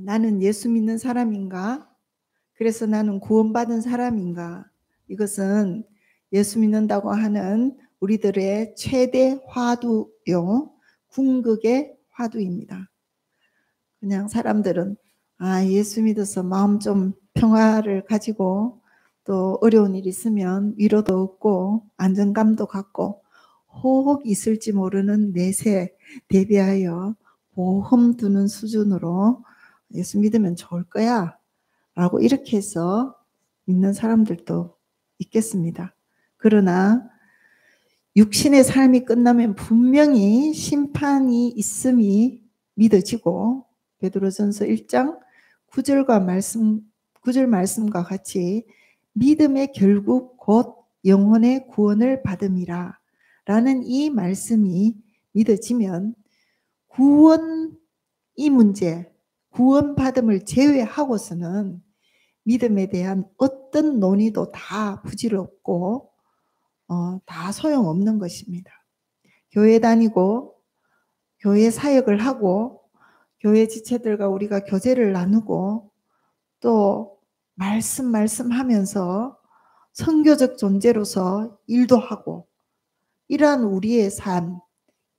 나는 예수 믿는 사람인가? 그래서 나는 구원받은 사람인가? 이것은 예수 믿는다고 하는 우리들의 최대 화두요, 궁극의 화두입니다. 그냥 사람들은 예수 믿어서 마음 좀 평화를 가지고 또 어려운 일 있으면 위로도 얻고 안정감도 갖고 혹 있을지 모르는 내세 대비하여 보험 두는 수준으로 예수 믿으면 좋을 거야 라고 이렇게 해서 믿는 사람들도 있겠습니다. 그러나 육신의 삶이 끝나면 분명히 심판이 있음이 믿어지고 베드로전서 1장 9절 말씀과 같이 믿음의 결국 곧 영혼의 구원을 받음이라 라는 이 말씀이 믿어지면 구원 이 문제, 구원받음을 제외하고서는 믿음에 대한 어떤 논의도 다 부질없고 다 소용없는 것입니다. 교회 다니고 교회 사역을 하고 교회 지체들과 우리가 교제를 나누고 또 말씀하면서 선교적 존재로서 일도 하고 이러한 우리의 삶,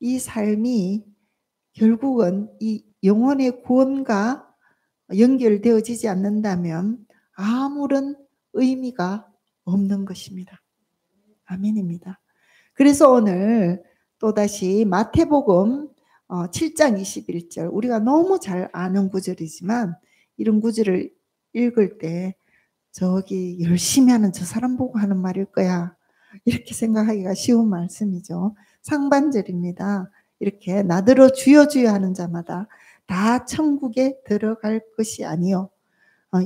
이 삶이 결국은 이 영혼의 구원과 연결되어지지 않는다면 아무런 의미가 없는 것입니다. 아멘입니다. 그래서 오늘 또다시 마태복음 7장 21절, 우리가 너무 잘 아는 구절이지만 이런 구절을 읽을 때 저기 열심히 하는 저 사람 보고 하는 말일 거야 이렇게 생각하기가 쉬운 말씀이죠. 상반절입니다. 이렇게 나더러 주여 주여 하는 자마다 다 천국에 들어갈 것이 아니요.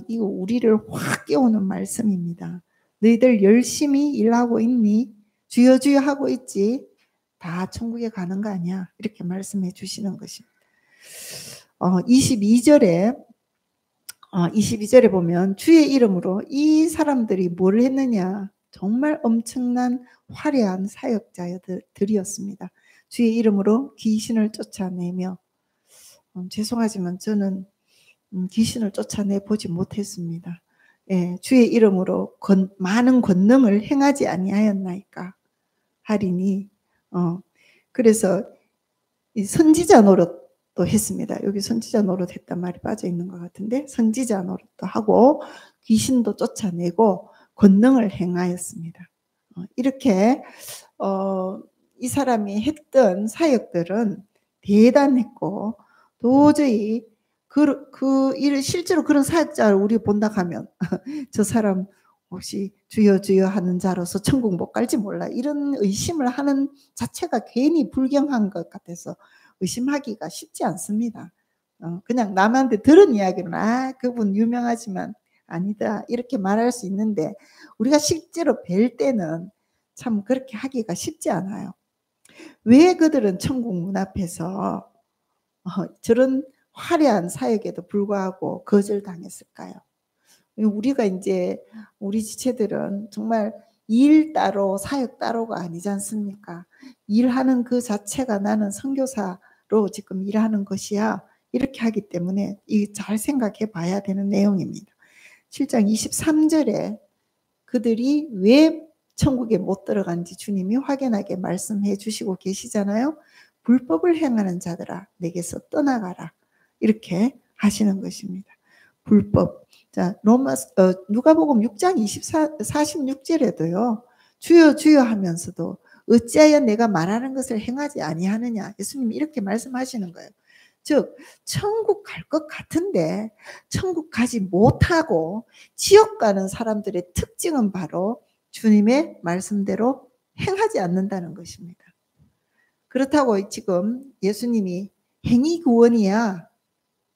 이거 우리를 확 깨우는 말씀입니다. 너희들 열심히 일하고 있니? 주여 주여 하고 있지? 다 천국에 가는 거 아니야? 이렇게 말씀해 주시는 것입니다. 22절에 보면 주의 이름으로 이 사람들이 뭘 했느냐? 정말 엄청난 화려한 사역자들이었습니다. 주의 이름으로 귀신을 쫓아내며 죄송하지만 저는 귀신을 쫓아내 보지 못했습니다. 예, 주의 이름으로 많은 권능을 행하지 아니하였나이까 하리니 그래서 이 선지자 노릇도 했습니다. 여기 선지자 노릇 했단 말이 빠져 있는 것 같은데 선지자 노릇도 하고 귀신도 쫓아내고 권능을 행하였습니다. 이렇게 이 사람이 했던 사역들은 대단했고 도저히 그 일을 실제로 그런 사역자를 우리 본다 하면 저 사람 혹시 주여 주여 하는 자로서 천국 못 갈지 몰라 이런 의심을 하는 자체가 괜히 불경한 것 같아서 의심하기가 쉽지 않습니다. 그냥 남한테 들은 이야기는 그분 유명하지만 아니다 이렇게 말할 수 있는데 우리가 실제로 뵐 때는 참 그렇게 하기가 쉽지 않아요. 왜 그들은 천국 문 앞에서 저런 화려한 사역에도 불구하고 거절당했을까요? 우리가 이제 우리 지체들은 정말 일 따로 사역 따로가 아니지 않습니까? 일하는 그 자체가 나는 선교사로 지금 일하는 것이야. 이렇게 하기 때문에 잘 생각해 봐야 되는 내용입니다. 7장 23절에 그들이 왜 천국에 못 들어간지 주님이 확연하게 말씀해 주시고 계시잖아요. 불법을 행하는 자들아 내게서 떠나가라. 이렇게 하시는 것입니다. 불법. 자, 누가복음 6장 46절에도요. 주여 주여 하면서도 어찌하여 내가 말하는 것을 행하지 아니하느냐. 예수님이 이렇게 말씀하시는 거예요. 즉 천국 갈 것 같은데 천국 가지 못하고 지옥 가는 사람들의 특징은 바로 주님의 말씀대로 행하지 않는다는 것입니다. 그렇다고 지금 예수님이 행위 구원이야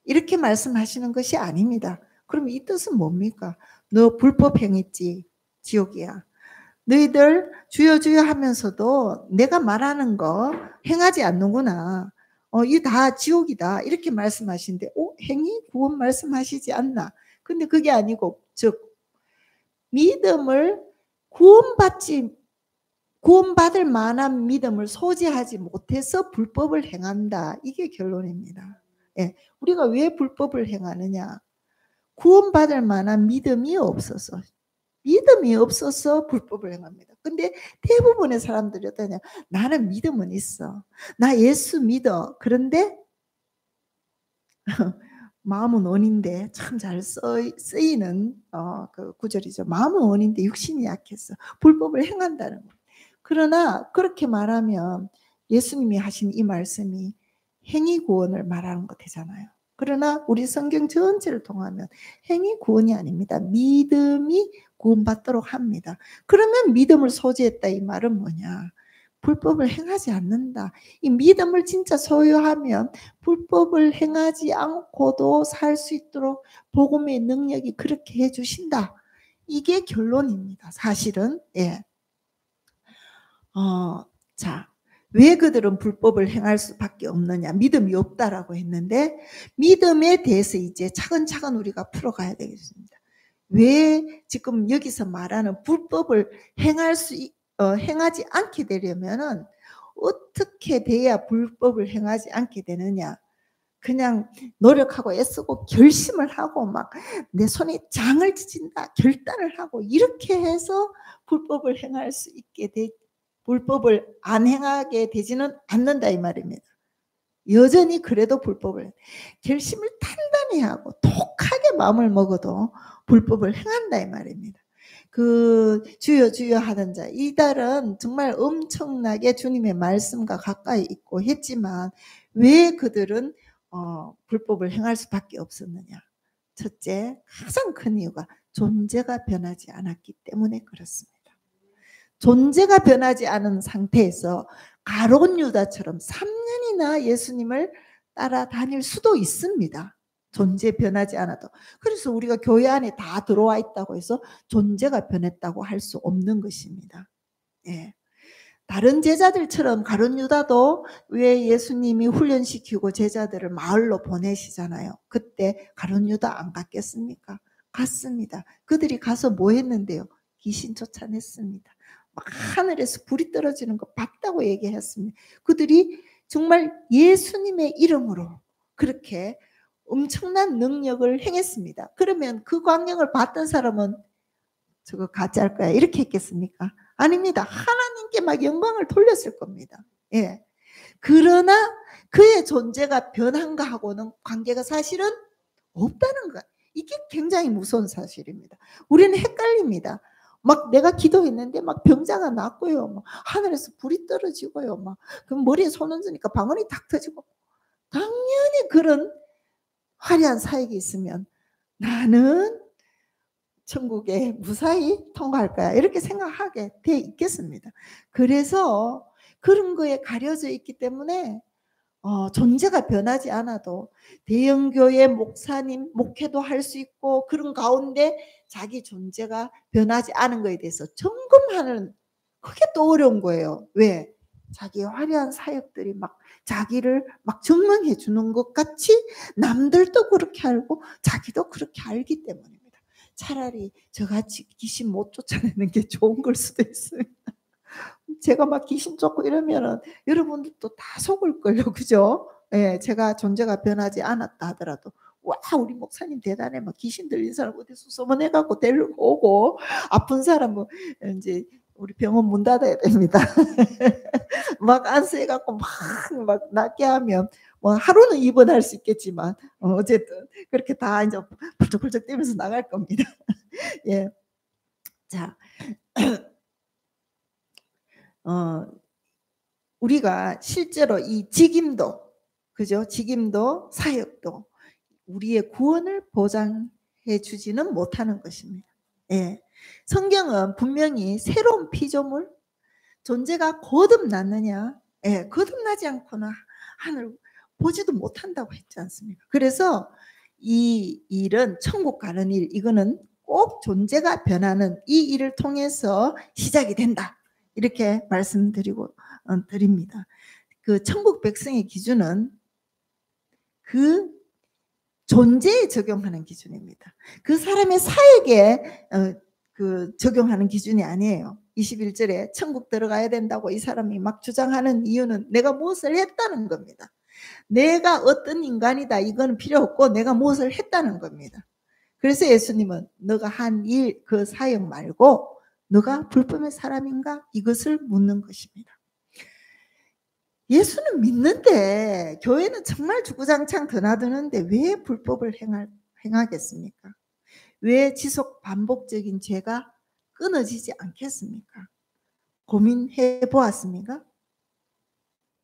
이렇게 말씀하시는 것이 아닙니다. 그럼 이 뜻은 뭡니까? 너 불법 행했지 지옥이야. 너희들 주여 주여 하면서도 내가 말하는 거 행하지 않는구나. 이 다 지옥이다. 이렇게 말씀하시는데 행위 구원 말씀하시지 않나. 근데 그게 아니고 즉 믿음을 구원받을 만한 믿음을 소지하지 못해서 불법을 행한다. 이게 결론입니다. 예. 우리가 왜 불법을 행하느냐? 구원받을 만한 믿음이 없어서. 믿음이 없어서 불법을 행합니다. 근데 대부분의 사람들이 어떠냐? 나는 믿음은 있어. 나 예수 믿어. 그런데 마음은 원인데 참 잘 쓰이는 그 구절이죠. 마음은 원인데 육신이 약해서 불법을 행한다는 거예요. 그러나 그렇게 말하면 예수님이 하신 이 말씀이 행위 구원을 말하는 거 되잖아요. 그러나 우리 성경 전체를 통하면 행위 구원이 아닙니다. 믿음이 구원받도록 합니다. 그러면 믿음을 소지했다 이 말은 뭐냐? 불법을 행하지 않는다. 이 믿음을 진짜 소유하면 불법을 행하지 않고도 살 수 있도록 복음의 능력이 그렇게 해주신다. 이게 결론입니다. 사실은. 예. 자, 왜 그들은 불법을 행할 수밖에 없느냐? 믿음이 없다라고 했는데 믿음에 대해서 이제 차근차근 우리가 풀어가야 되겠습니다. 왜 지금 여기서 말하는 불법을 행하지 않게 되려면은 어떻게 돼야 불법을 행하지 않게 되느냐? 그냥 노력하고 애쓰고 결심을 하고 막 내 손에 장을 지진다 결단을 하고 이렇게 해서 불법을 행할 수 있게 불법을 안 행하게 되지는 않는다 이 말입니다. 여전히 그래도 불법을 결심을 단단히 하고 독하게 마음을 먹어도 불법을 행한다 이 말입니다. 그 주여 주여 하던 자 이달은 정말 엄청나게 주님의 말씀과 가까이 있고 했지만 왜 그들은 불법을 행할 수밖에 없었느냐? 첫째, 가장 큰 이유가 존재가 변하지 않았기 때문에 그렇습니다. 존재가 변하지 않은 상태에서 가룟 유다처럼 3년이나 예수님을 따라다닐 수도 있습니다. 존재 변하지 않아도. 그래서 우리가 교회 안에 다 들어와 있다고 해서 존재가 변했다고 할 수 없는 것입니다. 예. 다른 제자들처럼 가룟 유다도 왜 예수님이 훈련시키고 제자들을 마을로 보내시잖아요. 그때 가룟 유다 안 갔겠습니까? 갔습니다. 그들이 가서 뭐 했는데요? 귀신 쫓아냈습니다. 막 하늘에서 불이 떨어지는 거 봤다고 얘기했습니다. 그들이 정말 예수님의 이름으로 그렇게 엄청난 능력을 행했습니다. 그러면 그 광경을 봤던 사람은 저거 가짜일 거야 이렇게 했겠습니까? 아닙니다. 하나님께 막 영광을 돌렸을 겁니다. 예. 그러나 그의 존재가 변한가 하고는 관계가 사실은 없다는 거. 이게 굉장히 무서운 사실입니다. 우리는 헷갈립니다. 막 내가 기도했는데 막 병자가 낫고요. 막 하늘에서 불이 떨어지고요. 막 그럼 머리에 손 얹으니까 방언이 탁 터지고 당연히 그런 화려한 사역이 있으면 나는 천국에 무사히 통과할 거야 이렇게 생각하게 돼 있겠습니다. 그래서 그런 거에 가려져 있기 때문에 존재가 변하지 않아도 대형교회 목사님 목회도 할 수 있고 그런 가운데 자기 존재가 변하지 않은 것에 대해서 점검하는 그게 또 어려운 거예요. 왜? 자기의 화려한 사역들이 막 자기를 막 증명해 주는 것 같이 남들도 그렇게 알고 자기도 그렇게 알기 때문입니다. 차라리 저같이 귀신 못 쫓아내는 게 좋은 걸 수도 있어요. 제가 막 귀신 쫓고 이러면은 여러분들도 다 속을걸요. 그죠? 예, 제가 존재가 변하지 않았다 하더라도 와 우리 목사님 대단해 막 귀신 들린 사람 어디서 소문해갖고 데리고 오고 아픈 사람 뭐 이제 우리 병원 문 닫아야 됩니다. 막 안수해갖고 막 낫게 하면 뭐 하루는 입원할 수 있겠지만 어쨌든 그렇게 다 이제 펄쩍펄쩍 뛰면서 나갈 겁니다. 예, 자. 우리가 실제로 이 직임도 그죠? 직임도 사역도 우리의 구원을 보장해 주지는 못하는 것입니다. 예. 성경은 분명히 새로운 피조물 존재가 거듭났느냐? 예, 거듭나지 않고는 하늘 보지도 못한다고 했지 않습니까? 그래서 이 일은 천국 가는 일 이거는 꼭 존재가 변하는 이 일을 통해서 시작이 된다. 이렇게 말씀드리고 드립니다. 그 천국 백성의 기준은 그 존재에 적용하는 기준입니다. 그 사람의 사역에 그 적용하는 기준이 아니에요. 21절에 천국 들어가야 된다고 이 사람이 막 주장하는 이유는 내가 무엇을 했다는 겁니다. 내가 어떤 인간이다 이거는 필요 없고 내가 무엇을 했다는 겁니다. 그래서 예수님은 너가 한 일 그 사역 말고 너가 불법의 사람인가 이것을 묻는 것입니다. 예수는 믿는데 교회는 정말 주구장창 드나드는데 왜 불법을 행하겠습니까? 왜 지속 반복적인 죄가 끊어지지 않겠습니까? 고민해 보았습니까?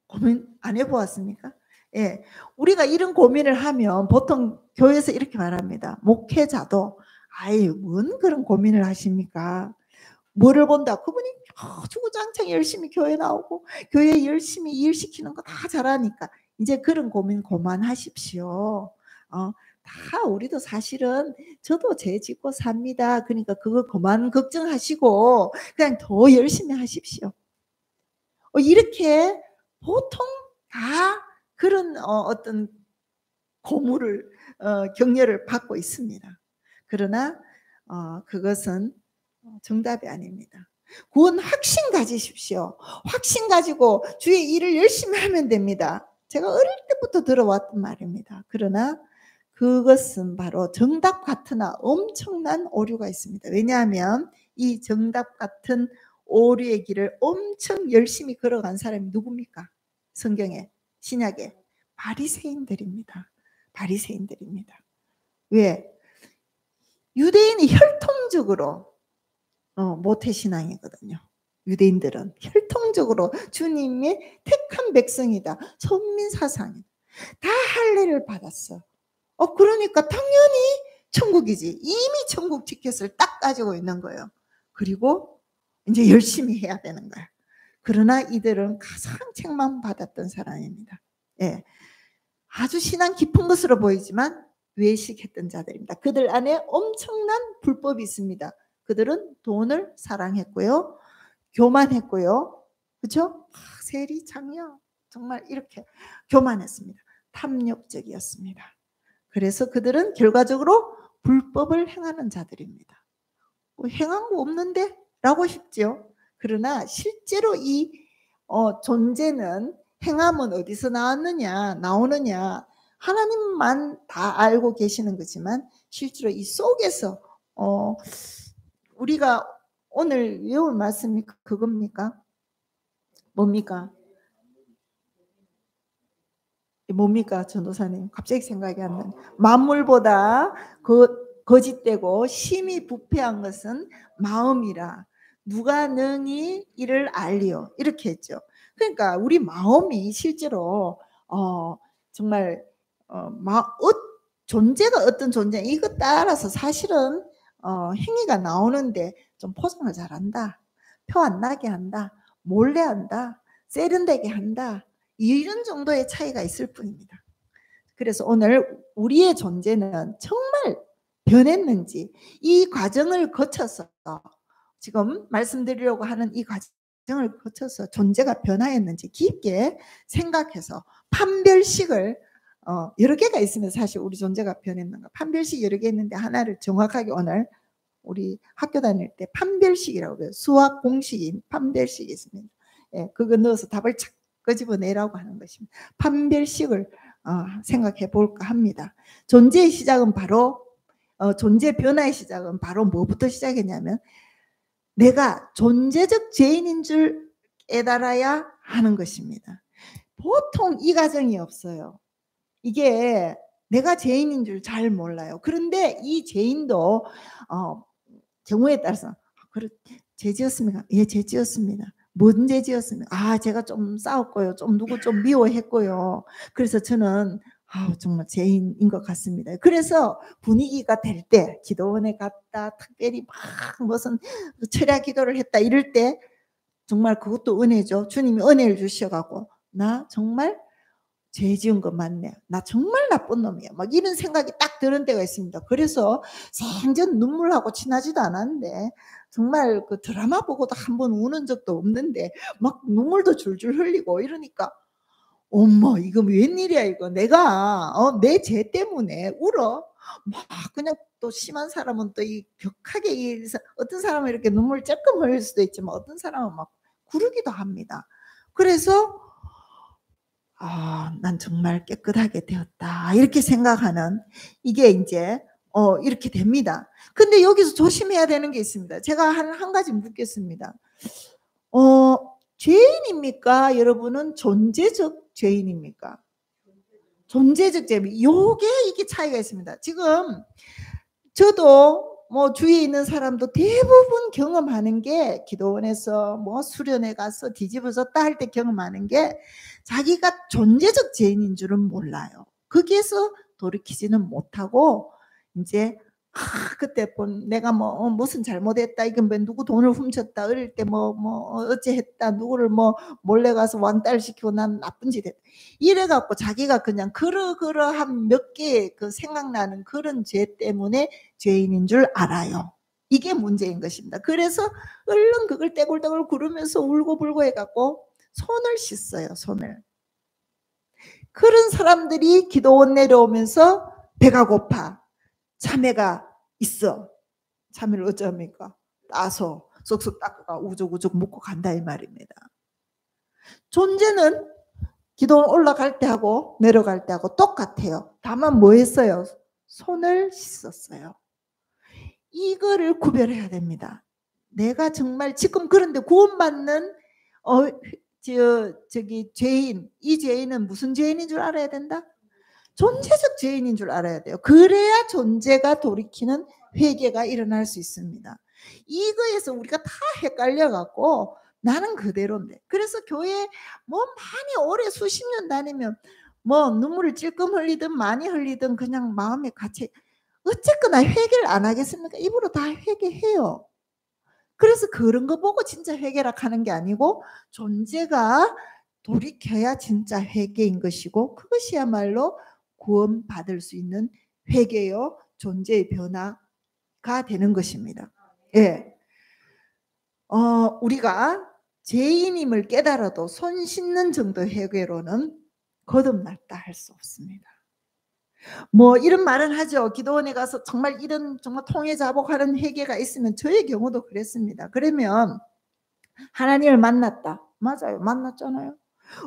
고민 안 해 보았습니까? 예. 우리가 이런 고민을 하면 보통 교회에서 이렇게 말합니다. 목회자도 아이 뭔 그런 고민을 하십니까? 뭐를 본다? 그분이 주구장창 열심히 교회 나오고 교회 열심히 일시키는 거 다 잘하니까 이제 그런 고민 그만하십시오. 다 우리도 사실은 저도 죄 짓고 삽니다. 그러니까 그거 그만 걱정하시고 그냥 더 열심히 하십시오. 이렇게 보통 다 그런 어떤 고무를 격려를 받고 있습니다. 그러나 그것은 정답이 아닙니다. 구원 확신 가지십시오. 확신 가지고 주의 일을 열심히 하면 됩니다. 제가 어릴 때부터 들어왔던 말입니다. 그러나 그것은 바로 정답 같으나 엄청난 오류가 있습니다. 왜냐하면 이 정답 같은 오류의 길을 엄청 열심히 걸어간 사람이 누굽니까? 성경에, 신약에 바리새인들입니다. 바리새인들입니다. 왜? 유대인이 혈통적으로 모태신앙이거든요. 유대인들은 혈통적으로 주님의 택한 백성이다. 선민사상이다. 다 할례를 받았어. 그러니까 당연히 천국이지. 이미 천국 티켓을 딱 가지고 있는 거예요. 그리고 이제 열심히 해야 되는 거야. 그러나 이들은 가장 책망받았던 사람입니다. 예. 아주 신앙 깊은 것으로 보이지만 외식했던 자들입니다. 그들 안에 엄청난 불법이 있습니다. 그들은 돈을 사랑했고요. 교만했고요. 그렇죠? 세리 장려 정말 이렇게 교만했습니다. 탐욕적이었습니다. 그래서 그들은 결과적으로 불법을 행하는 자들입니다. 행한 거 없는데? 라고 싶죠. 그러나 실제로 이 존재는 행함은 어디서 나오느냐 하나님만 다 알고 계시는 거지만 실제로 이 속에서 우리가 오늘 외울 말씀이 그겁니까? 뭡니까? 뭡니까 전도사님? 갑자기 생각이 안 나네. 만물보다 거짓되고 심히 부패한 것은 마음이라 누가 능히 이를 알리요 이렇게 했죠. 그러니까 우리 마음이 실제로 정말 존재가 어떤 존재 이것 따라서 사실은 행위가 나오는데 좀 포장을 잘한다. 표 안 나게 한다. 몰래 한다. 세련되게 한다. 이런 정도의 차이가 있을 뿐입니다. 그래서 오늘 우리의 존재는 정말 변했는지 이 과정을 거쳐서 지금 말씀드리려고 하는 이 과정을 거쳐서 존재가 변화했는지 깊게 생각해서 판별식을 여러 개가 있으면 사실 우리 존재가 변했는가 판별식 여러 개 있는데 하나를 정확하게 오늘 우리 학교 다닐 때 판별식이라고 해요. 수학 공식인 판별식이 있습니다. 예, 그거 넣어서 답을 착 끄집어내라고 하는 것입니다. 판별식을 생각해 볼까 합니다. 존재의 시작은 바로 존재 변화의 시작은 바로 뭐부터 시작했냐면 내가 존재적 죄인인 줄 깨달아야 하는 것입니다. 보통 이 과정이 없어요. 이게 내가 죄인인 줄 잘 몰라요. 그런데 이 죄인도 경우에 따라서 죄 지었습니까? 예, 죄 지었습니다. 뭔 죄 지었습니까? 제가 좀 싸웠고요. 좀 누구 좀 미워했고요. 그래서 저는 정말 죄인인 것 같습니다. 그래서 분위기가 될 때 기도원에 갔다 특별히 막 무슨 철야 기도를 했다 이럴 때 정말 그것도 은혜죠. 주님이 은혜를 주셔갖고 나 정말 죄 지은 거 맞네. 나 정말 나쁜 놈이야. 막 이런 생각이 딱 드는 때가 있습니다. 그래서 생전 눈물하고 친하지도 않았는데 정말 그 드라마 보고도 한 번 우는 적도 없는데 막 눈물도 줄줄 흘리고 이러니까 어머 이거 웬일이야 이거 내가 내 죄 때문에 울어 막 그냥 또 심한 사람은 또 이 격하게 어떤 사람은 이렇게 눈물 조금 흘릴 수도 있지만 어떤 사람은 막 구르기도 합니다. 그래서 '아 난 정말 깨끗하게 되었다.' 이렇게 생각하는 이게 인제 이렇게 됩니다. 근데 여기서 조심해야 되는 게 있습니다. 제가 한 가지 묻겠습니다. 어 죄인입니까? 여러분은 존재적 죄인입니까? 존재적 죄인. 요게 이게 차이가 있습니다. 지금 저도 뭐 주위에 있는 사람도 대부분 경험하는 게 기도원에서 뭐 수련회 가서 뒤집어졌다 할 때 경험하는 게 자기가 존재적 죄인인 줄은 몰라요. 거기에서 돌이키지는 못하고 인제 그때 본 내가 뭐 무슨 잘못했다. 이건 뭐 누구 돈을 훔쳤다. 어릴 때 어찌했다. 누구를 뭐 몰래 가서 왕따시키고 난 나쁜 짓 했다. 이래 갖고 자기가 그냥 그러한 몇 개의 그 생각나는 그런 죄 때문에 죄인인 줄 알아요. 이게 문제인 것입니다. 그래서 얼른 그걸 떼굴떼굴 구르면서 울고불고 해 갖고 손을 씻어요, 손을. 그런 사람들이 기도원 내려오면서 배가 고파. 참외가 있어. 참외를 어쩌합니까? 따서 쏙쏙 닦아가 우죽우죽 먹고 간다 이 말입니다. 존재는 기도원 올라갈 때 하고 내려갈 때 하고 똑같아요. 다만 뭐 했어요? 손을 씻었어요. 이거를 구별해야 됩니다. 내가 정말 지금 그런데 구원받는 죄인, 이 죄인은 무슨 죄인인 줄 알아야 된다? 존재적 죄인인 줄 알아야 돼요. 그래야 존재가 돌이키는 회개가 일어날 수 있습니다. 이거에서 우리가 다 헷갈려 갖고 나는 그대로인데. 그래서 교회 뭐 많이 오래 수십 년 다니면 뭐 눈물을 찔끔 흘리든 많이 흘리든 그냥 마음에 같이 어쨌거나 회개를 안 하겠습니까? 입으로 다 회개해요. 그래서 그런 거 보고 진짜 회개라 하는 게 아니고 존재가 돌이켜야 진짜 회개인 것이고 그것이야말로 구원받을 수 있는 회개요 존재의 변화가 되는 것입니다. 예. 우리가 죄인임을 깨달아도 손 씻는 정도 회개로는 거듭났다 할 수 없습니다. 뭐 이런 말은 하죠. 기도원에 가서 정말 이런 정말 통회자복하는 회개가 있으면 저의 경우도 그랬습니다. 그러면 하나님을 만났다. 맞아요. 만났잖아요.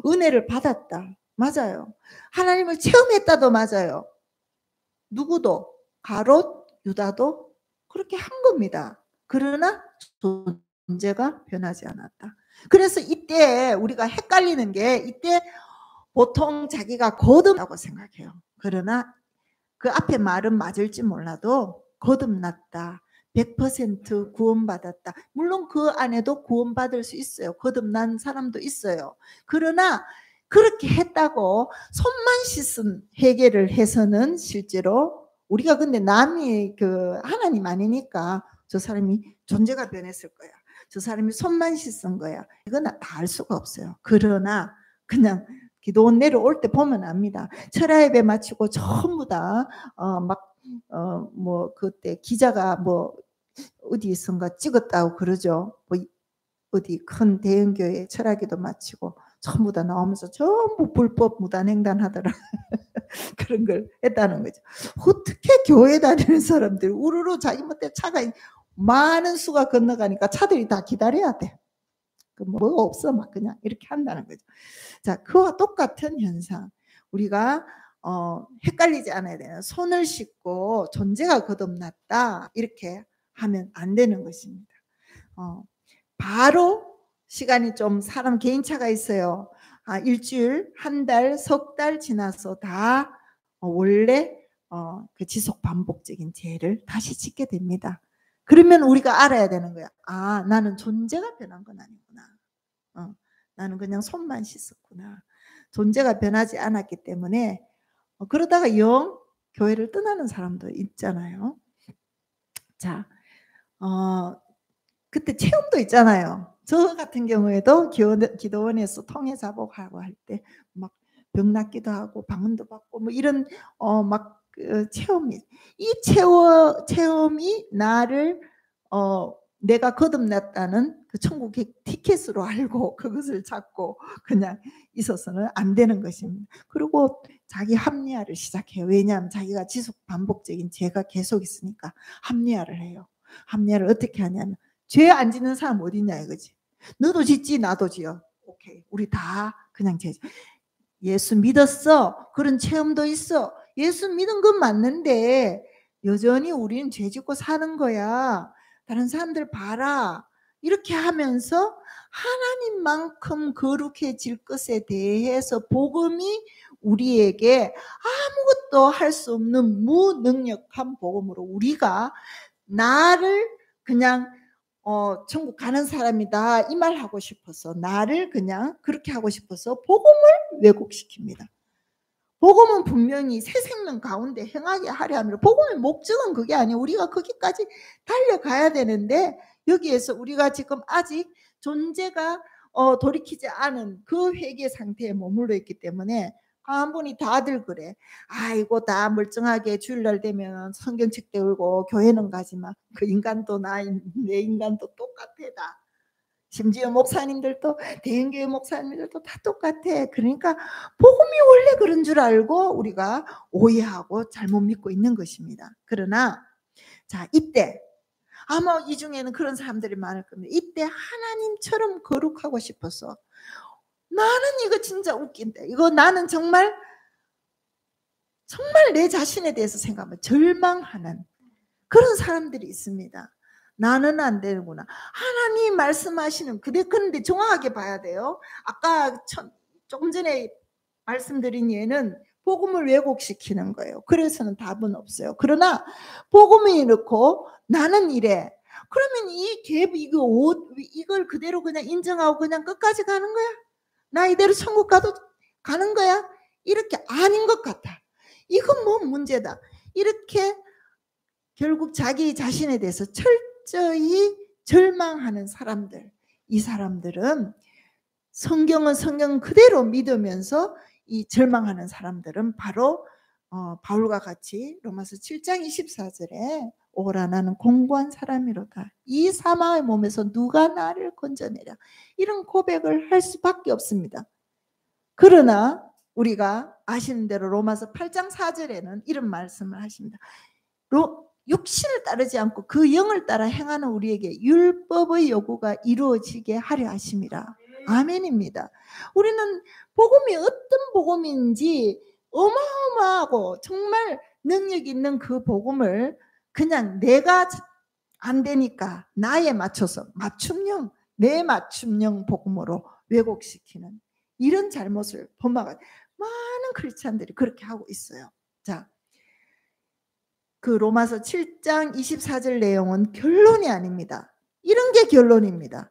은혜를 받았다. 맞아요. 하나님을 체험했다도 맞아요. 누구도 가롯 유다도 그렇게 한 겁니다. 그러나 존재가 변하지 않았다. 그래서 이때 우리가 헷갈리는 게 이때 보통 자기가 거듭났다고 생각해요. 그러나 그 앞에 말은 맞을지 몰라도 거듭났다. 100% 구원받았다. 물론 그 안에도 구원받을 수 있어요. 거듭난 사람도 있어요. 그러나 그렇게 했다고 손만 씻은 회개를 해서는 실제로 우리가 근데 남이 그 하나님 아니니까 저 사람이 존재가 변했을 거야. 저 사람이 손만 씻은 거야. 이건 다 알 수가 없어요. 그러나 그냥 기도원 내려올 때 보면 압니다. 철야 예배 마치고 전부 다 뭐 그때 기자가 뭐 어디선가 찍었다고 그러죠. 뭐 어디 큰 대형 교회 철야기도 마치고 전부 다 나오면서 전부 불법 무단횡단 하더라. 그런 걸 했다는 거죠. 어떻게 교회 다니는 사람들 우르르 자기 멋대 차가 많은 수가 건너가니까 차들이 다 기다려야 돼. 뭐가 없어 막 그냥 이렇게 한다는 거죠. 자, 그와 똑같은 현상. 우리가 헷갈리지 않아야 돼요. 손을 씻고 존재가 거듭났다 이렇게 하면 안 되는 것입니다. 바로 시간이 좀 사람 개인차가 있어요. 일주일, 한 달, 석 달 지나서 다 원래 그 지속 반복적인 죄를 다시 짓게 됩니다. 그러면 우리가 알아야 되는 거야. 나는 존재가 변한 건 아니구나. 나는 그냥 손만 씻었구나. 존재가 변하지 않았기 때문에 그러다가 영 교회를 떠나는 사람도 있잖아요. 자, 그때 체험도 있잖아요. 저 같은 경우에도 기도원에서 통회자복하고 할 때 막 병 낫기도 하고 방언도 받고 뭐 이런 막 체험이 이 체험이 나를 내가 거듭났다는 그 천국의 티켓으로 알고 그것을 잡고 그냥 있어서는 안 되는 것입니다. 그리고 자기 합리화를 시작해요. 왜냐하면 자기가 지속 반복적인 죄가 계속 있으니까 합리화를 해요. 합리화를 어떻게 하냐면 죄 안 짓는 사람 어디 있냐 이거지. 너도 짓지 나도 지어. 오케이. 우리 다 그냥 죄. 예수 믿었어. 그런 체험도 있어. 예수 믿은 건 맞는데 여전히 우리는 죄 짓고 사는 거야. 다른 사람들 봐라. 이렇게 하면서 하나님만큼 거룩해질 것에 대해서 복음이 우리에게 아무것도 할 수 없는 무능력한 복음으로 우리가 나를 그냥 천국 가는 사람이다 이 말 하고 싶어서, 나를 그냥 그렇게 하고 싶어서 복음을 왜곡시킵니다. 복음은 분명히 새 생명 가운데 행하게 하려 합니다. 복음의 목적은 그게 아니에요. 우리가 거기까지 달려가야 되는데 여기에서 우리가 지금 아직 존재가 돌이키지 않은 그 회개 상태에 머물러 있기 때문에 한 분이 다들 그래. 아이고 다 멀쩡하게 주일날 되면 성경책 들고 교회는 가지만 그 인간도 내 인간도 똑같아 다. 심지어 목사님들도 대형교회 목사님들도 다 똑같아. 그러니까 복음이 원래 그런 줄 알고 우리가 오해하고 잘못 믿고 있는 것입니다. 그러나 자 이때 아마 이 중에는 그런 사람들이 많을 겁니다. 이때 하나님처럼 거룩하고 싶어서 나는 이거 진짜 웃긴다. 이거 나는 정말 내 자신에 대해서 생각하면 절망하는 그런 사람들이 있습니다. 나는 안 되는구나. 하나님 말씀하시는 그런데 정확하게 봐야 돼요. 아까 조금 전에 말씀드린 예는 복음을 왜곡시키는 거예요. 그래서는 답은 없어요. 그러나 복음이 이렇고 나는 이래. 그러면 이걸 그대로 그냥 인정하고 그냥 끝까지 가는 거야? 나 이대로 천국 가는 거야? 이렇게 아닌 것 같아. 이건 뭐 문제다. 이렇게 결국 자기 자신에 대해서 철저히 절망하는 사람들, 이 사람들은 성경은 성경 그대로 믿으면서 이 절망하는 사람들은 바로 바울과 같이 로마서 7장 24절에 오라 나는 공고한 사람이로다. 이 사망의 몸에서 누가 나를 건져내랴. 이런 고백을 할 수밖에 없습니다. 그러나 우리가 아시는 대로 로마서 8장 4절에는 이런 말씀을 하십니다. 육신을 따르지 않고 그 영을 따라 행하는 우리에게 율법의 요구가 이루어지게 하려 하심이라. 아멘입니다. 우리는 복음이 어떤 복음인지 어마어마하고 정말 능력 있는 그 복음을 그냥 내가 안 되니까 나에 맞춰서 내 맞춤형 복음으로 왜곡시키는 이런 잘못을 범하가 많은 크리스찬들이 그렇게 하고 있어요. 자, 그 로마서 7장 24절 내용은 결론이 아닙니다. 이런 게 결론입니다.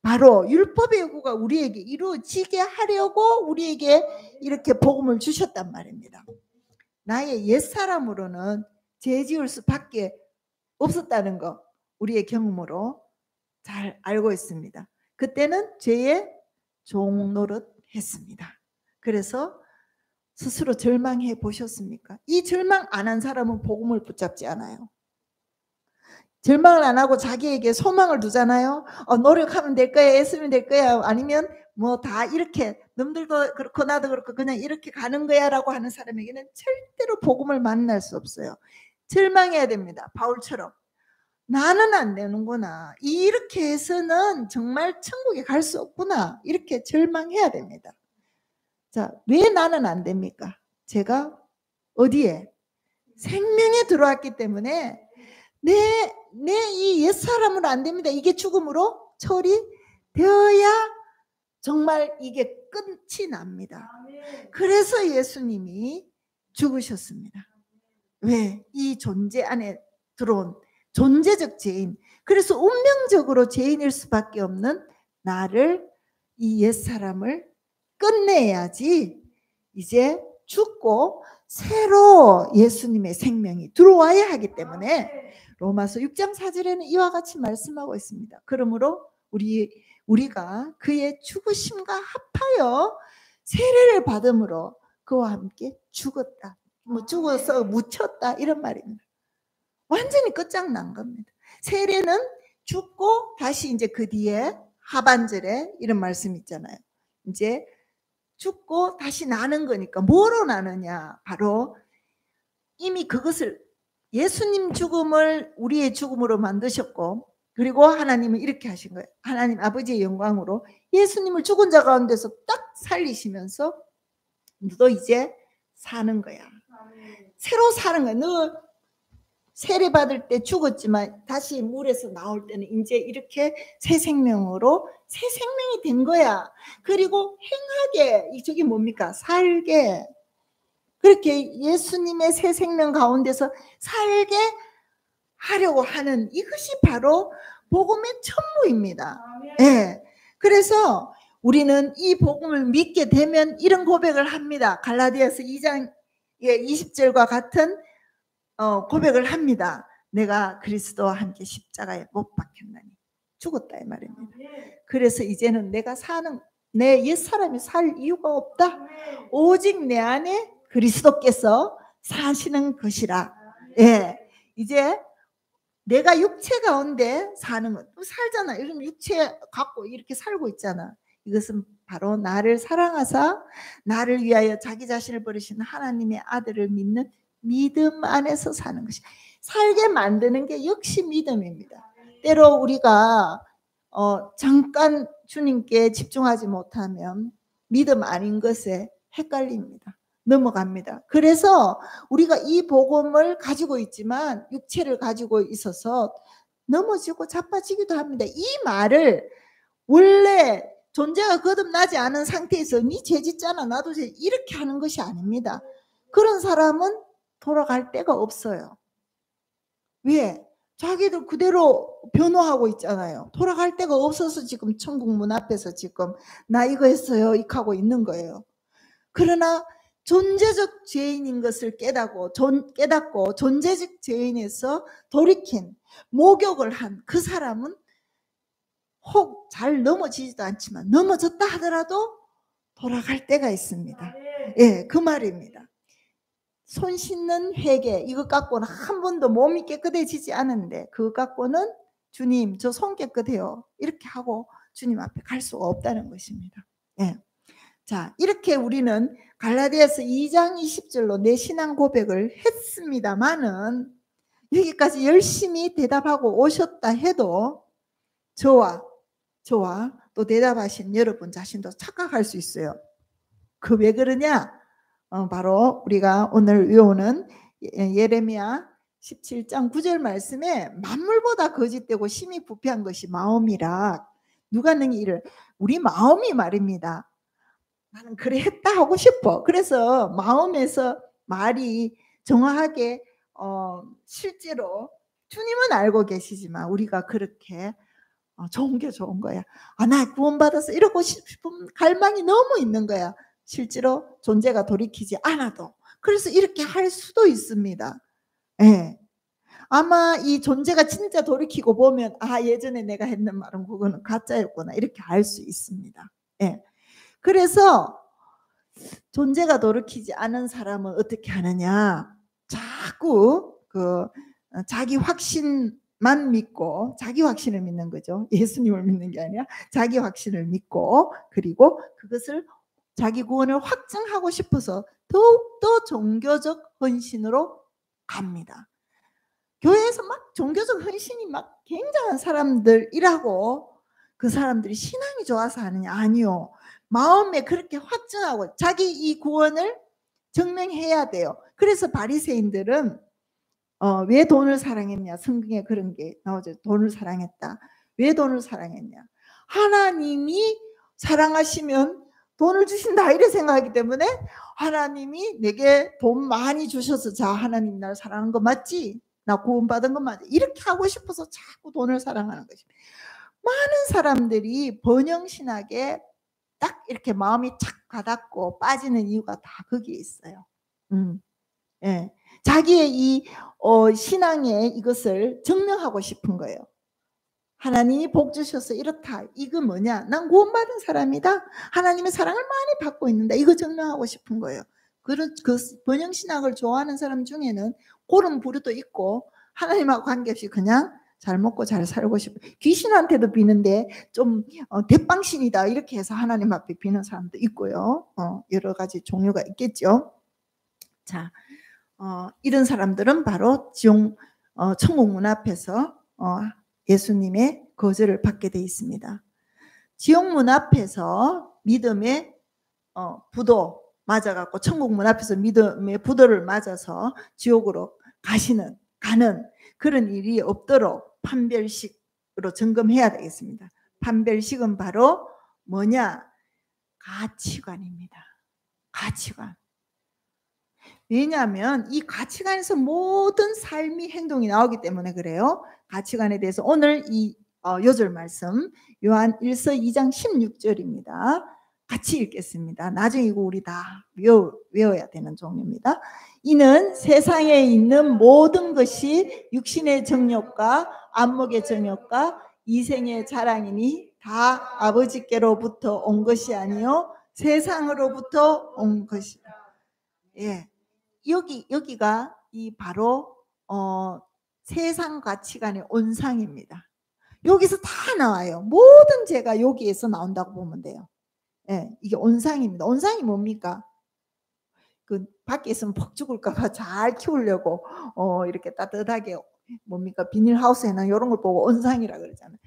바로 율법의 요구가 우리에게 이루어지게 하려고 우리에게 이렇게 복음을 주셨단 말입니다. 나의 옛사람으로는 죄 지을 수밖에 없었다는 거 우리의 경험으로 잘 알고 있습니다. 그때는 죄의 종노릇 했습니다. 그래서 스스로 절망해 보셨습니까? 이 절망 안 한 사람은 복음을 붙잡지 않아요. 절망을 안 하고 자기에게 소망을 두잖아요. 노력하면 될 거야, 애쓰면 될 거야, 아니면 뭐 다 이렇게 남들도 그렇고 나도 그렇고 그냥 이렇게 가는 거야 라고 하는 사람에게는 절대로 복음을 만날 수 없어요. 절망해야 됩니다. 바울처럼 나는 안 되는구나, 이렇게 해서는 정말 천국에 갈 수 없구나, 이렇게 절망해야 됩니다. 자, 왜 나는 안 됩니까? 제가 어디에? 생명에 들어왔기 때문에 내 이 옛사람은 안 됩니다. 이게 죽음으로 처리되어야 정말 이게 끝이 납니다. 그래서 예수님이 죽으셨습니다. 왜? 이 존재 안에 들어온 존재적 죄인, 그래서 운명적으로 죄인일 수밖에 없는 나를, 이 옛사람을 끝내야지 이제 죽고 새로 예수님의 생명이 들어와야 하기 때문에 로마서 6장 4절에는 이와 같이 말씀하고 있습니다. 그러므로 우리가 그의 죽으심과 합하여 세례를 받음으로 그와 함께 죽었다, 죽어서 묻혔다, 이런 말입니다. 완전히 끝장난 겁니다. 세례는 죽고 다시 이제 그 뒤에 하반절에 이런 말씀 있잖아요. 이제 죽고 다시 나는 거니까 뭐로 나느냐? 바로 이미 그것을 예수님 죽음을 우리의 죽음으로 만드셨고, 그리고 하나님은 이렇게 하신 거예요. 하나님 아버지의 영광으로 예수님을 죽은 자 가운데서 딱 살리시면서 너도 이제 사는 거야. 새로 사는 거야. 너 세례 받을 때 죽었지만 다시 물에서 나올 때는 이제 이렇게 새 생명으로 새 생명이 된 거야. 그리고 행하게, 저게 뭡니까? 살게. 그렇게 예수님의 새 생명 가운데서 살게 하려고 하는 이것이 바로 복음의 천무입니다. 예. 그래서 우리는 이 복음을 믿게 되면 이런 고백을 합니다. 갈라디아서 2장 20절과 같은 고백을 합니다. 내가 그리스도와 함께 십자가에 못 박혔나니 죽었다 이 말입니다. 그래서 이제는 내가 사는 내 옛사람이 살 이유가 없다. 오직 내 안에 그리스도께서 사시는 것이라. 예, 이제 내가 육체 가운데 사는 것 살잖아. 요즘 육체 갖고 이렇게 살고 있잖아. 이것은 바로 나를 사랑하사 나를 위하여 자기 자신을 버리신 하나님의 아들을 믿는 믿음 안에서 사는 것이, 살게 만드는 게 역시 믿음입니다. 때로 우리가 잠깐 주님께 집중하지 못하면 믿음 아닌 것에 헷갈립니다. 넘어갑니다. 그래서 우리가 이 복음을 가지고 있지만 육체를 가지고 있어서 넘어지고 자빠지기도 합니다. 이 말을 원래 존재가 거듭나지 않은 상태에서 니 죄 짓잖아 나도 죄 이렇게 하는 것이 아닙니다. 그런 사람은 돌아갈 데가 없어요. 왜? 자기들 그대로 변호하고 있잖아요. 돌아갈 데가 없어서 지금 천국 문 앞에서 지금 나 이거 했어요 이렇게 하고 있는 거예요. 그러나 존재적 죄인인 것을 깨닫고 존재적 죄인에서 돌이킨 목욕을 한 그 사람은 혹 잘 넘어지지도 않지만 넘어졌다 하더라도 돌아갈 때가 있습니다. 예, 그 말입니다. 손 씻는 회개 이것 갖고는 한 번도 몸이 깨끗해지지 않은데 그것 갖고는 주님 저 손 깨끗해요 이렇게 하고 주님 앞에 갈 수가 없다는 것입니다. 예. 자, 이렇게 우리는 갈라디아서 2장 20절로 내 신앙 고백을 했습니다마는 여기까지 열심히 대답하고 오셨다 해도 저와 또 대답하신 여러분 자신도 착각할 수 있어요. 그 왜 그러냐? 바로 우리가 오늘 외우는 예레미야 17장 9절 말씀에 만물보다 거짓되고 심히 부패한 것이 마음이라 누가 능히 이를 우리 마음이 말입니다. 나는 그래 했다 하고 싶어. 그래서 마음에서 말이 정확하게 실제로 주님은 알고 계시지만 우리가 그렇게 좋은 게 좋은 거야. 나 구원받아서 이러고 싶은 갈망이 너무 있는 거야. 실제로 존재가 돌이키지 않아도. 그래서 이렇게 할 수도 있습니다. 예. 아마 이 존재가 진짜 돌이키고 보면 예전에 내가 했는 말은 그거는 가짜였구나 이렇게 알 수 있습니다. 예. 그래서 존재가 돌이키지 않은 사람은 어떻게 하느냐? 자꾸 자기 확신만 믿고 자기 확신을 믿는 거죠. 예수님을 믿는 게 아니라 자기 확신을 믿고 그리고 그것을 자기 구원을 확증하고 싶어서 더욱더 종교적 헌신으로 갑니다. 교회에서 막 종교적 헌신이 막 굉장한 사람들이라고 그 사람들이 신앙이 좋아서 하느냐? 아니요. 마음에 그렇게 확증하고 자기 이 구원을 증명해야 돼요. 그래서 바리새인들은 왜 돈을 사랑했냐? 성경에 그런 게 나오죠. 돈을 사랑했다. 왜 돈을 사랑했냐? 하나님이 사랑하시면 돈을 주신다 이렇게 생각하기 때문에 하나님이 내게 돈 많이 주셔서 자 하나님 날 사랑하는 거 맞지? 나 구원받은 거 맞지? 이렇게 하고 싶어서 자꾸 돈을 사랑하는 것입니다. 많은 사람들이 번영신학에 딱 이렇게 마음이 착 가닿고 빠지는 이유가 다 거기에 있어요. 예. 자기의 이 신앙의 이것을 증명하고 싶은 거예요. 하나님이 복 주셔서 이렇다. 이거 뭐냐? 난 구원받은 사람이다. 하나님의 사랑을 많이 받고 있는다. 이거 증명하고 싶은 거예요. 그 번영신학을 좋아하는 사람 중에는 그런 부류도 있고 하나님하고 관계없이 그냥 잘 먹고 잘 살고 싶어. 귀신한테도 비는데 좀 대빵신이다 이렇게 해서 하나님 앞에 비는 사람도 있고요. 여러 가지 종류가 있겠죠. 자, 이런 사람들은 바로 천국 문 앞에서 예수님의 거절을 받게 돼 있습니다. 지옥 문 앞에서 믿음의 부도 맞아갖고 천국 문 앞에서 믿음의 부도를 맞아서 지옥으로 가는 그런 일이 없도록 판별식으로 점검해야 되겠습니다. 판별식은 바로 뭐냐? 가치관입니다. 가치관. 왜냐하면 이 가치관에서 모든 삶이 행동이 나오기 때문에 그래요. 가치관에 대해서 오늘 이 요절 말씀 요한 1서 2장 16절입니다. 같이 읽겠습니다. 나중에 이거 우리 다 외워야 되는 종류입니다. 이는 세상에 있는 모든 것이 육신의 정욕과 안목의 정욕과 이생의 자랑이니 다 아버지께로부터 온 것이 아니요 세상으로부터 온 것이다. 예. 여기가 이 바로 세상 가치관의 온상입니다. 여기서 다 나와요. 모든 죄가 여기에서 나온다고 보면 돼요. 예, 이게 온상입니다. 온상이 뭡니까? 그 밖에 있으면 퍽 죽을까봐 잘 키우려고 이렇게 따뜻하게 뭡니까 비닐하우스에는 이런 걸 보고 온상이라 그러잖아요.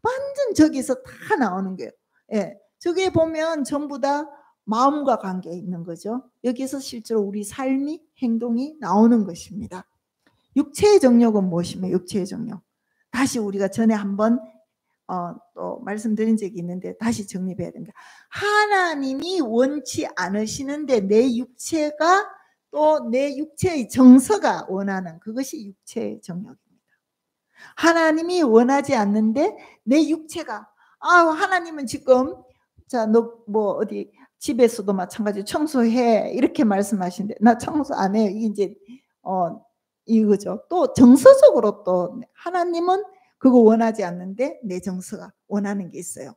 완전 저기서 다 나오는 거예요. 예, 저기에 보면 전부 다 마음과 관계에 있는 거죠. 여기서 실제로 우리 삶이 행동이 나오는 것입니다. 육체의 정욕은 무엇이며 육체의 정욕. 다시 우리가 전에 한번 또 말씀드린 적이 있는데 다시 정립해야 됩니다. 하나님이 원치 않으시는데 내 육체가 또 내 육체의 정서가 원하는 그것이 육체의 정욕입니다. 하나님이 원하지 않는데 내 육체가 하나님은 지금 자 너 뭐 어디 집에서도 마찬가지 청소해 이렇게 말씀하시는데 나 청소 안 해요. 이게 이제 이거죠. 또 정서적으로 또 하나님은 그거 원하지 않는데 내 정서가 원하는 게 있어요.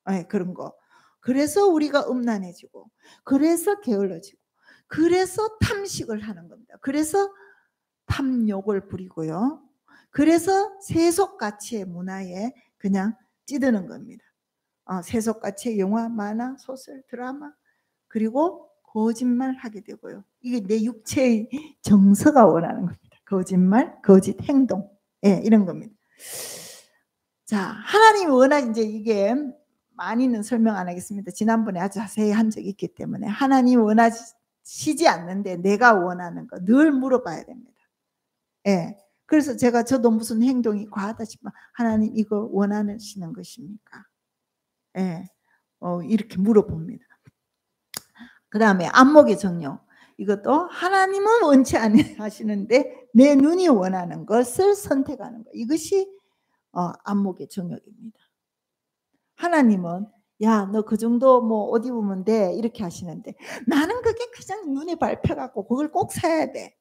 네, 그런 거. 그래서 우리가 음란해지고 그래서 게을러지고 그래서 탐식을 하는 겁니다. 그래서 탐욕을 부리고요. 그래서 세속가치의 문화에 그냥 찌드는 겁니다. 세속가치의 영화, 만화, 소설, 드라마 그리고 거짓말하게 되고요. 이게 내 육체의 정서가 원하는 겁니다. 거짓말, 거짓 행동 이런 겁니다. 자, 하나님이 이제 이게 많이는 설명 안 하겠습니다. 지난번에 아주 자세히 한 적이 있기 때문에 하나님이 원하시지 않는데 내가 원하는 거 늘 물어봐야 됩니다. 그래서 저도 무슨 행동이 과하다 싶으면 하나님 이거 원하시는 것입니까? 이렇게 물어봅니다. 그 다음에 안목의 정욕. 이것도 하나님은 원치 않으시는데 내 눈이 원하는 것을 선택하는 것. 이것이 안목의 정욕입니다. 하나님은 야, 너 그 정도 뭐 옷 입으면 돼 이렇게 하시는데 나는 그게 그냥 눈에 밟혀갖고 그걸 꼭 사야 돼.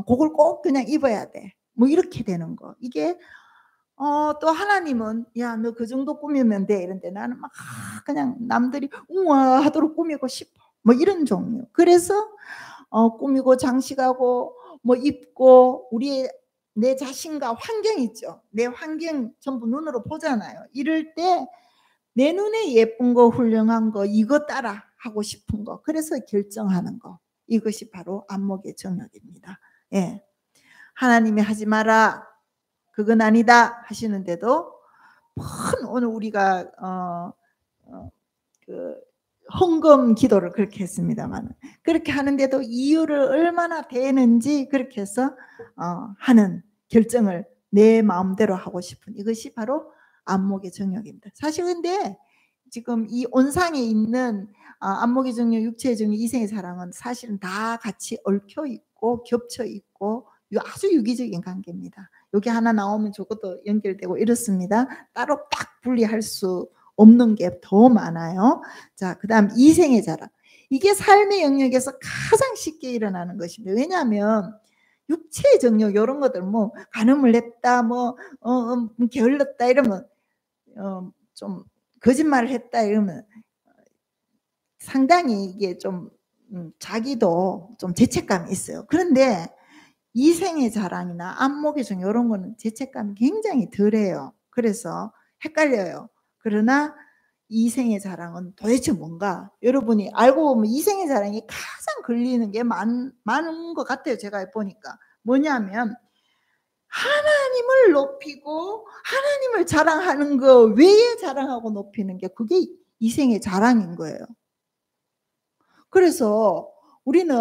그걸 꼭 그냥 입어야 돼. 뭐 이렇게 되는 거. 이게 또 하나님은 야, 너 그 정도 꾸미면 돼 이런데 나는 막 그냥 남들이 우와 하도록 꾸미고 싶어. 뭐 이런 종류. 그래서 꾸미고 장식하고 뭐 입고 내 자신과 환경 있죠. 내 환경 전부 눈으로 보잖아요. 이럴 때 내 눈에 예쁜 거 훌륭한 거 이거 따라 하고 싶은 거 그래서 결정하는 거 이것이 바로 안목의 정욕입니다. 하나님이 하지 마라 그건 아니다 하시는데도 오늘 우리가 그 헌금 기도를 그렇게 했습니다만 그렇게 하는데도 이유를 얼마나 대는지 그렇게 해서 하는 결정을 내 마음대로 하고 싶은 이것이 바로 안목의 정욕입니다. 사실 근데 지금 이 온상에 있는 안목의 정욕, 육체의 정욕, 이생의 사랑은 사실은 다 같이 얽혀 있고 겹쳐 있고 아주 유기적인 관계입니다. 여기 하나 나오면 저것도 연결되고 이렇습니다. 따로 딱 분리할 수 없는 게 더 많아요. 자, 그 다음 이생의 자랑. 이게 삶의 영역에서 가장 쉽게 일어나는 것입니다. 왜냐하면 육체의 정욕 이런 것들 뭐 간음을 했다 뭐 게을렀다 이러면 좀 거짓말을 했다 이러면 상당히 이게 좀 자기도 좀 죄책감이 있어요. 그런데 이생의 자랑이나 안목의 정욕 이런 거는 죄책감이 굉장히 덜해요. 그래서 헷갈려요. 그러나 이생의 자랑은 도대체 뭔가 여러분이 알고 보면 이생의 자랑이 가장 걸리는 게 많은 것 같아요. 제가 보니까 뭐냐면 하나님을 높이고 하나님을 자랑하는 거 외에 자랑하고 높이는 게 그게 이생의 자랑인 거예요. 그래서 우리는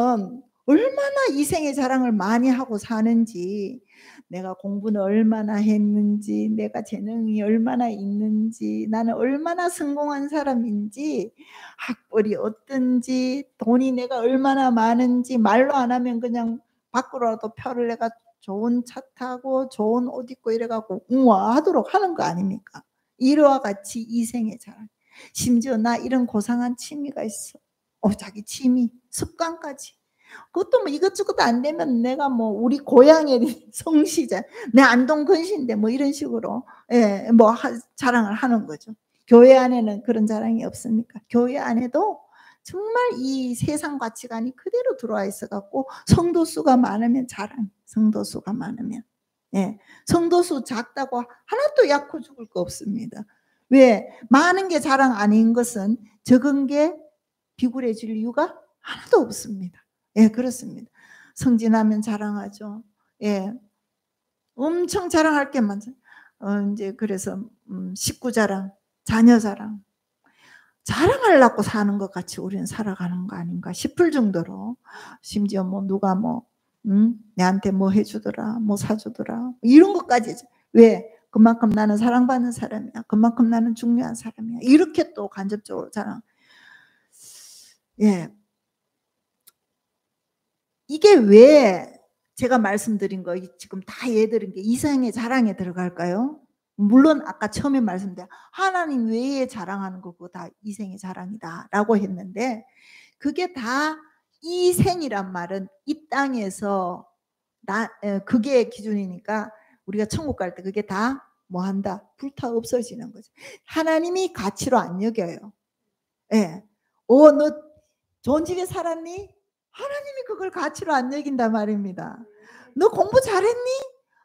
얼마나 이생의 자랑을 많이 하고 사는지, 내가 공부는 얼마나 했는지, 내가 재능이 얼마나 있는지, 나는 얼마나 성공한 사람인지, 학벌이 어떤지, 돈이 내가 얼마나 많은지, 말로 안 하면 그냥 밖으로라도 표를 내가 좋은 차 타고 좋은 옷 입고 이래갖고 우아하도록 하는 거 아닙니까? 이와 같이 이생의 자랑. 심지어 나 이런 고상한 취미가 있어. 자기 취미, 습관까지. 그것도 뭐 이것저것 안 되면 내가 뭐 우리 고향의 성시자, 내 안동 근시인데 뭐 이런 식으로 뭐 자랑을 하는 거죠. 교회 안에는 그런 자랑이 없습니까? 교회 안에도 정말 이 세상 가치관이 그대로 들어와 있어 갖고 성도 수가 많으면 자랑, 성도 수가 많으면. 성도 수 작다고 하나도 약호 죽을 거 없습니다. 왜? 많은 게 자랑 아닌 것은 적은 게 비굴해질 이유가 하나도 없습니다. 그렇습니다. 성진하면 자랑하죠. 엄청 자랑할 게 많죠. 이제 그래서 식구 자랑, 자녀 자랑, 자랑하려고 사는 것 같이 우리는 살아가는 거 아닌가 싶을 정도로, 심지어 뭐 누가 뭐 내한테 뭐 해주더라, 뭐 사주더라, 이런 것까지. 왜? 그만큼 나는 사랑받는 사람이야, 그만큼 나는 중요한 사람이야, 이렇게 또 간접적으로 자랑. 이게 왜 제가 말씀드린 거 지금 다 예드린 게 이생의 자랑에 들어갈까요? 물론 아까 처음에 말씀드린 하나님 외에 자랑하는 거 그거 다 이생의 자랑이다 라고 했는데, 그게 다 이생이란 말은 이 땅에서 그게 기준이니까 우리가 천국 갈 때 그게 다 뭐 한다? 불타 없어지는 거죠. 하나님이 가치로 안 여겨요. 너 좋은 집에 살았니? 하나님이 그걸 가치로 안 여긴단 말입니다. 너 공부 잘했니?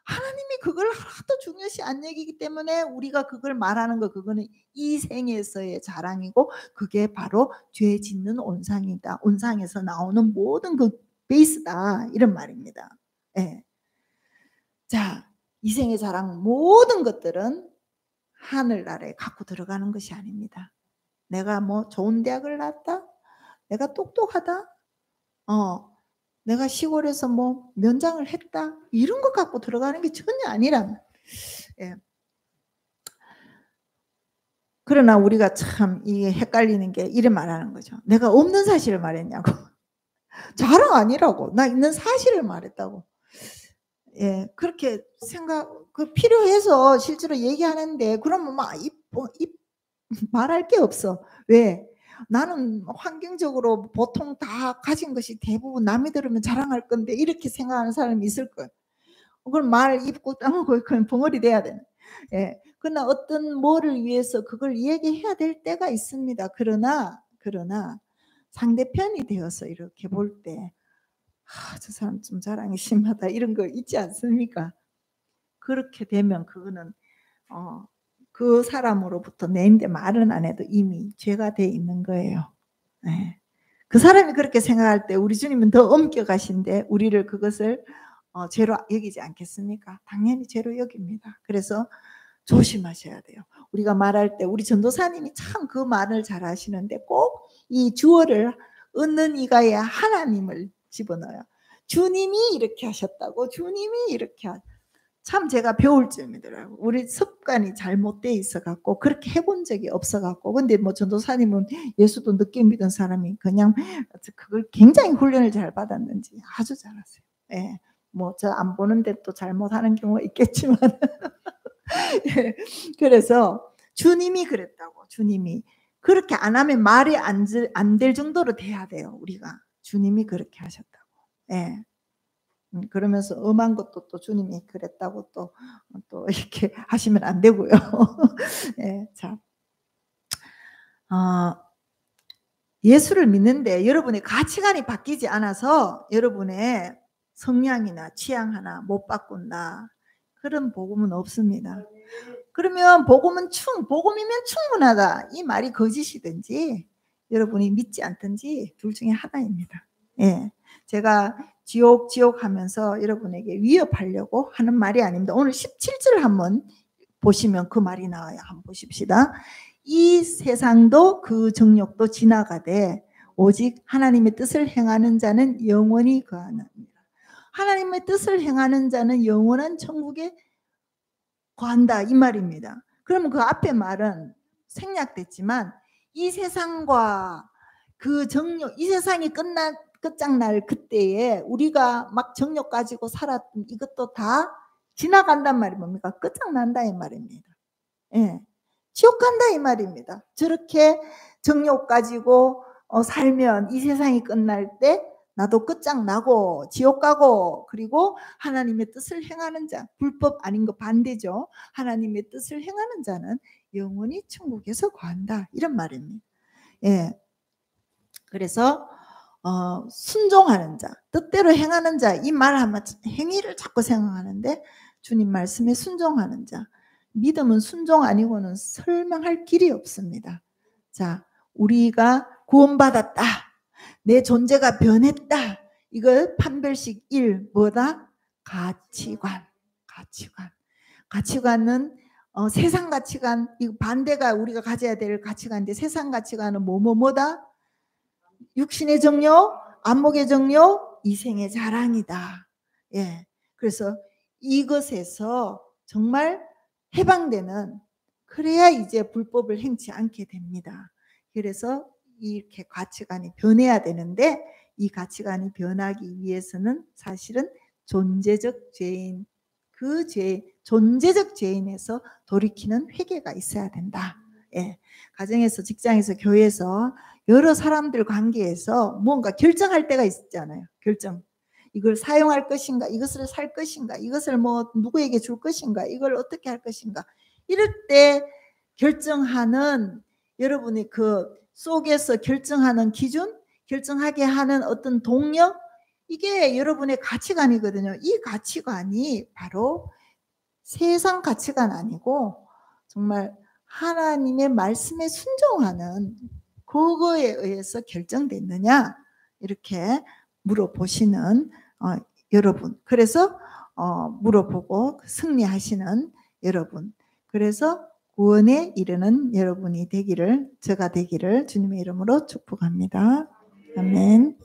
하나님이 그걸 하나도 중요시 안 여기기 때문에 우리가 그걸 말하는 거, 그거는 이 생에서의 자랑이고, 그게 바로 죄 짓는 온상이다. 온상에서 나오는 모든 그 베이스다, 이런 말입니다. 자, 이 생의 자랑 모든 것들은 하늘나라에 갖고 들어가는 것이 아닙니다. 내가 뭐 좋은 대학을 나왔다, 내가 똑똑하다, 내가 시골에서 뭐 면장을 했다, 이런 것 갖고 들어가는 게 전혀 아니란. 그러나 우리가 참 이게 헷갈리는 게 이래 말하는 거죠. 내가 없는 사실을 말했냐고. 자랑 아니라고. 나 있는 사실을 말했다고. 그렇게 필요해서 실제로 얘기하는데, 그러면 막 말할 게 없어. 왜? 나는 환경적으로 보통 다 가진 것이 대부분 남이 들으면 자랑할 건데, 이렇게 생각하는 사람이 있을 거예요. 그럼 말 입고 땅고 그냥 벙어리 돼야 되는. 그러나 어떤 뭐를 위해서 그걸 얘기해야 될 때가 있습니다. 그러나 상대편이 되어서 이렇게 볼 때, 저 사람 좀 자랑이 심하다, 이런 거 있지 않습니까? 그렇게 되면 그거는 그 사람으로부터 내인데 말은 안 해도 이미 죄가 돼 있는 거예요. 그 사람이 그렇게 생각할 때 우리 주님은 더 엄격하신데 우리를 그것을 죄로 여기지 않겠습니까? 당연히 죄로 여깁니다. 그래서 조심하셔야 돼요. 우리가 말할 때 우리 전도사님이 참 그 말을 잘 하시는데, 꼭 이 주어를 얻는 이가에 하나님을 집어넣어요. 주님이 이렇게 하셨다고, 주님이 이렇게 참 제가 배울 점이더라고요. 우리 습관이 잘못돼 있어갖고 그렇게 해본 적이 없어갖고. 근데 뭐 전도사님은 예수도 늦게 믿은 사람이 그냥 그걸 굉장히 훈련을 잘 받았는지 아주 잘하세요. 뭐 저 안 보는데 또 잘못하는 경우가 있겠지만 그래서 주님이 그랬다고. 주님이 그렇게 안 하면 말이 안 될 정도로 돼야 돼요. 우리가 주님이 그렇게 하셨다고. 그러면서 엄한 것도 또 주님이 그랬다고 또 이렇게 하시면 안 되고요. 자, 예수를 믿는데 여러분의 가치관이 바뀌지 않아서 여러분의 성향이나 취향 하나 못 바꾼다, 그런 복음은 없습니다. 그러면 복음이면 충분하다, 이 말이 거짓이든지 여러분이 믿지 않든지 둘 중에 하나입니다. 제가 지옥 하면서 여러분에게 위협하려고 하는 말이 아닙니다. 오늘 17절 한번 보시면 그 말이 나와요. 한번 보십시다. 이 세상도 그 정욕도 지나가되 오직 하나님의 뜻을 행하는 자는 영원히 거하느니라. 하나님의 뜻을 행하는 자는 영원한 천국에 거한다 이 말입니다. 그러면 그 앞에 말은 생략됐지만 이 세상과 그 정욕, 이 세상이 끝장날 그때에 우리가 막 정욕 가지고 살았던 이것도 다 지나간단 말이 뭡니까? 끝장난다 이 말입니다. 예. 지옥 간다 이 말입니다. 저렇게 정욕 가지고 살면 이 세상이 끝날 때 나도 끝장나고 지옥 가고, 그리고 하나님의 뜻을 행하는 자, 불법 아닌 거 반대죠. 하나님의 뜻을 행하는 자는 영원히 천국에서 거한다 이런 말입니다. 예. 그래서 순종하는 자, 뜻대로 행하는 자, 이 말하면 행위를 자꾸 생각하는데 주님 말씀에 순종하는 자, 믿음은 순종 아니고는 설명할 길이 없습니다. 자, 우리가 구원받았다, 내 존재가 변했다, 이걸 판별식 1 뭐다? 가치관. 가치관은 세상 가치관, 이 반대가 우리가 가져야 될 가치관인데, 세상 가치관은 뭐다? 육신의 정욕, 안목의 정욕, 이생의 자랑이다. 예. 그래서 이것에서 정말 해방되는, 그래야 이제 불법을 행치 않게 됩니다. 그래서 이렇게 가치관이 변해야 되는데, 이 가치관이 변하기 위해서는 사실은 존재적 죄인, 그 죄, 존재적 죄인에서 돌이키는 회개가 있어야 된다. 예. 가정에서, 직장에서, 교회에서 여러 사람들 관계에서 뭔가 결정할 때가 있잖아요. 결정. 이걸 사용할 것인가, 이것을 살 것인가, 이것을 뭐 누구에게 줄 것인가, 이걸 어떻게 할 것인가. 이럴 때 결정하는, 여러분이 그 속에서 결정하는 기준, 결정하게 하는 어떤 동력, 이게 여러분의 가치관이거든요. 이 가치관이 바로 세상 가치관 아니고 정말 하나님의 말씀에 순종하는 그거에 의해서 결정됐느냐, 이렇게 물어보시는 여러분, 그래서 물어보고 승리하시는 여러분, 그래서 구원에 이르는 여러분이 되기를, 제가 되기를 주님의 이름으로 축복합니다. 아멘.